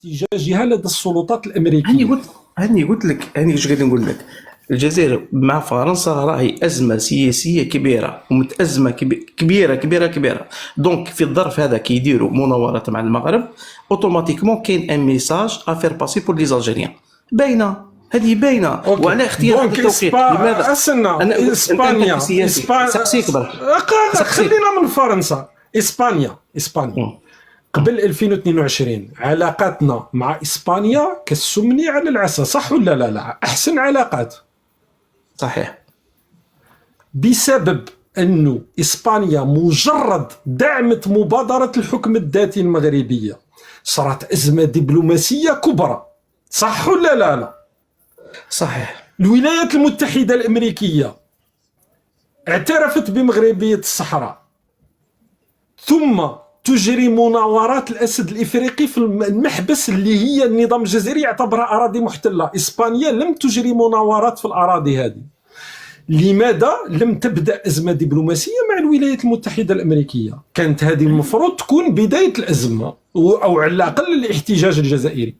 احتجاجها لدى السلطات هاني الأمريكية. قلت هاني واش قاعد نقول لك. الجزائر مع فرنسا راهي أزمة سياسية كبيرة ومتأزمة كبيرة. دونك في الظرف هذا كي يديروا مناورات مع المغرب اوتوماتيكمون كاين ان ميساج افير باسي بور لي الجيريان باينه. هذه باينه. وعلى اختيار هذا التوقيت لماذا؟ أنا إسبانيا سقسيك برك خلينا من فرنسا. إسبانيا قبل 2022 علاقاتنا مع إسبانيا كالسمن على العسل، صح ولا لا؟ أحسن علاقات. صحيح. بسبب أنه إسبانيا مجرد دعمت مبادرة الحكم الذاتي المغربية صارت أزمة دبلوماسية كبرى، صح ولا لا؟ صحيح. الولايات المتحدة الأمريكية اعترفت بمغربية الصحراء، ثم تجري مناورات الأسد الإفريقي في المحبس اللي هي النظام الجزائري يعتبرها أراضي محتلة. إسبانيا لم تجري مناورات في الأراضي هذه. لماذا لم تبدأ أزمة دبلوماسية مع الولايات المتحدة الأمريكية؟ كانت هذه المفروض تكون بداية الأزمة أو على الأقل الاحتجاج الجزائري.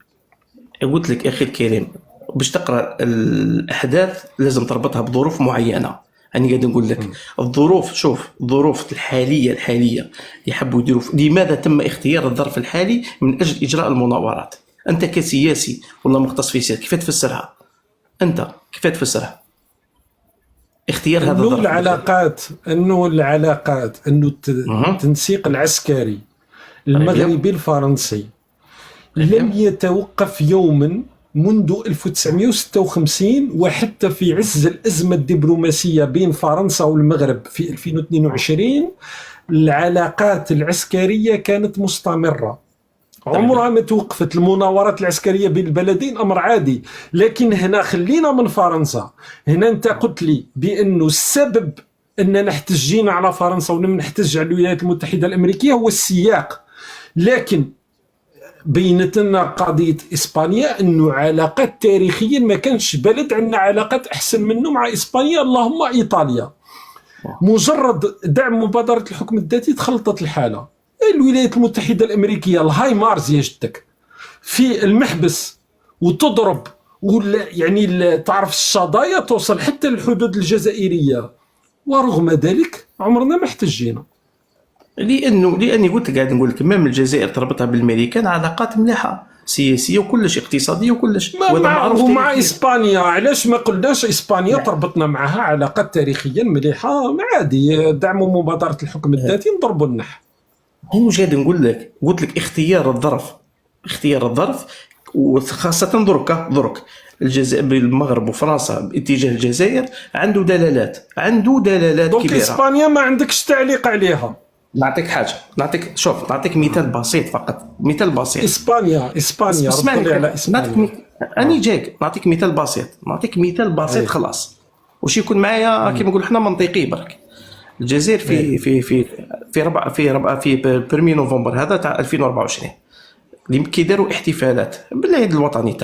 قلت لك أخي الكريم باش تقرأ الأحداث لازم تربطها بظروف معينة. أنا قاعد نقول لك الظروف، شوف الظروف الحالية يحبوا يديروا. لماذا تم اختيار الظرف الحالي من أجل إجراء المناورات؟ أنت كسياسي ولا مختص في سياسة كيف تفسرها؟ أنت كيف تفسرها؟ اختيار هذا الظرف. العلاقات أنه التنسيق العسكري المغربي الفرنسي لم يتوقف يوما منذ 1956، وحتى في عز الأزمة الدبلوماسية بين فرنسا والمغرب في 2022 العلاقات العسكرية كانت مستمرة، عمرها ما توقفت. المناورات العسكرية بين البلدين أمر عادي. لكن هنا خلينا من فرنسا، هنا أنت قلت لي بأنه السبب أننا احتجينا على فرنسا ولم نحتج على الولايات المتحدة الأمريكية هو السياق. لكن بينت لنا قضية إسبانيا أنه علاقات تاريخيا ما كانش بلد عندنا علاقات أحسن منه مع إسبانيا، اللهم إيطاليا. مجرد دعم مبادرة الحكم الذاتي تخلطت الحالة. الولايات المتحدة الأمريكية الهاي مارز يا جدك في المحبس وتضرب، يعني تعرف الشظايا توصل حتى للحدود الجزائرية، ورغم ذلك عمرنا ما احتجينا. لاني قلت قاعد نقول لك مام الجزائر تربطها بالامريكان علاقات مليحه سياسيه وكلش اقتصاديه وكلش. ومع اسبانيا علاش ما قلناش اسبانيا تربطنا معها علاقات تاريخيا مليحه عادي، دعموا مبادره الحكم الذاتي نضربوا النح. هو قاعد نقول لك، قلت لك اختيار الظرف وخاصه درك الجزائر بالمغرب وفرنسا باتجاه الجزائر عنده دلالات كبيره. اسبانيا ما عندكش تعليق عليها. نعطيك حاجه، نعطيك مثال بسيط فقط، مثال بسيط. اسبانيا اسمعني على اسبانيا. اني جاك نعطيك مثال بسيط خلاص واش يكون معايا كيما نقول حنا منطقي برك. الجزائر في برمي نوفمبر هذا تاع 2024 اللي كيداروا احتفالات بالعيد الوطني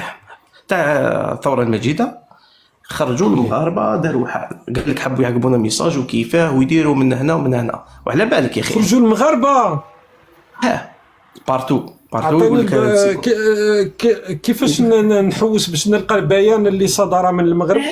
تاع الثوره المجيده، خرجوا المغاربه داروا قال لك حبوا يعقبونا ميساج وكيفاه ويديروا من هنا ومن هنا. وعلى بالك يا اخي خرجوا المغاربه بارتو كيفاش نحوس باش نلقى البيان اللي صدر من المغرب؟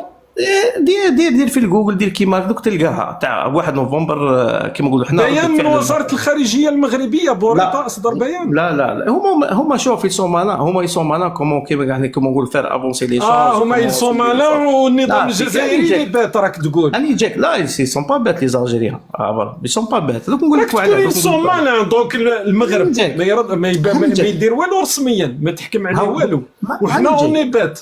دير في الجوجل، دير كيما دوك تلقاها تاع 1 نوفمبر كيما نقولوا حنا بيان من وزاره الخارجيه المغربيه بوريطه اصدر بيان. لا هما شوف يسومانا كومون كيما نقول فير افونسي لي شونج. هما يسومانا والنظام الجزائري اللي بات راك تقول. اني جاك لا سي سون با بات لي زالجيريان ils sont pas bêtes. دوك نقول لك واحد يسومانا دونك المغرب ما يدير والو رسميا، ما تحكم عليه والو، وحنا اوني بات.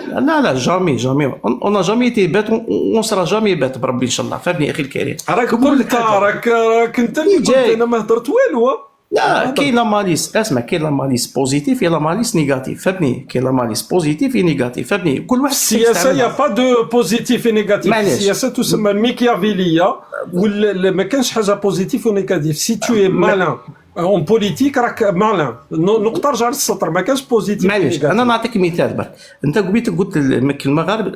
لا جامي on n'a jamais été bête, on sera jamais bête بربي ان شاء الله. فهمني اخي الكريم، راك انت اللي قلت انا ما هضرت والو. لا كاين لا ماليس، اسمع كاين لا ماليس بوزيتيف لا ماليس نيجاتيف. فهمني كاين لا ماليس بوزيتيف نيجاتيف. فهمني كل واحد السياسه يا با دو بوزيتيف نيجاتيف. السياسه تسمى الميكيافيليه ولا ما كانش حاجه بوزيتيف ونيجاتيف. سي تو اي مالان اون بوليتيك راك مالان. نقطه رجع للسطر، ما كانش بوزيتيف. معليش انا نعطيك مثال برك. انت قلت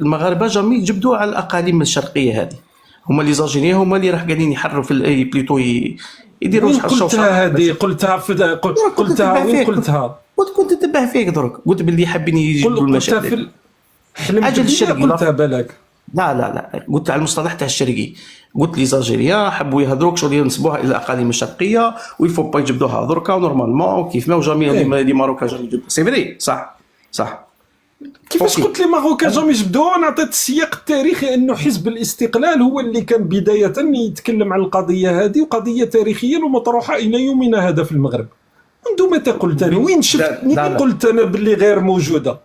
المغاربه جامي جبدوا على الاقاليم الشرقيه هذه، هما لي زاجينيين هما اللي راح قاعدين يحرروا في الاي بليتو يديروا قلتها وين قلتها؟ كنت تنتبه فيك درك، قلت باللي حابين يجيبوا قلتها المشاكل. في حلمت أجل بيا الشرقي، قلتها بالك. لا لا لا، قلت على المصطلح تاع الشرقي، قلت لي زالجيريا حبوا يهضروك شغل ينسبوها الى الاقاليم الشرقيه ويفو با يجبدوها دركا ونورمالمون كيف ما وجامي دي ماروكا جامي يجبدوا، سي فري صح صح. كيفاش أوكي. قلت لي ماروكا جامي يجبدوها؟ انا عطيت السياق التاريخي انه حزب الاستقلال هو اللي كان بدايه يتكلم عن القضيه هذه، وقضيه تاريخيه ومطروحه الى يومنا هذا في المغرب. منذ متى قلت انا؟ وين شفتني قلت انا باللي غير موجوده؟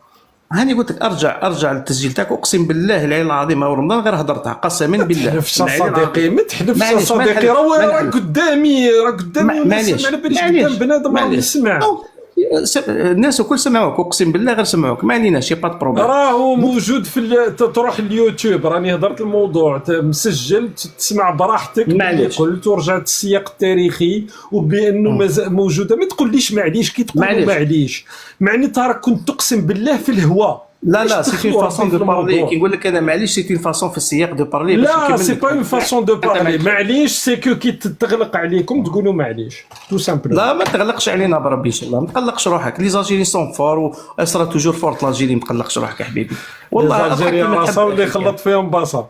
هاني قلت لك ارجع للتسجيل تاعك، اقسم بالله العلي العظيم او رمضان غير هضرتها قسما بالله. ما تحلفش صديقي، ما تحلفش صديقي، راه قدامي معليش على باليش قدام بنادم راه يسمع. الناس الكل سمعوك، اقسم بالله غير سمعوك، ما عليناش با بروبليم. راهو موجود في تروح اليوتيوب، راني هضرت الموضوع مسجل، تسمع براحتك اللي قلت، ورجعت السياق التاريخي وبانه موجوده. ما تقوليش معليش، كي تقول معليش معناتها راك كنت تقسم بالله في الهواء. لا سي اون فاسون دو بارلي، كي نقول لك انا معليش سي اون فاسون في السياق دو بارلي. لا سي با اون فاسون دو بارلي، معليش سي كو كي تغلق عليكم تقولوا معليش تو سامبل. لا ما تغلقش علينا بربي ان شاء الله، ما تقلقش روحك، لي زالجيري سون فور و سرا توجور فورت لاجيري، ما تقلقش روحك يا حبيبي والله. الجزائريين راسهم اللي خلط فيهم باصه.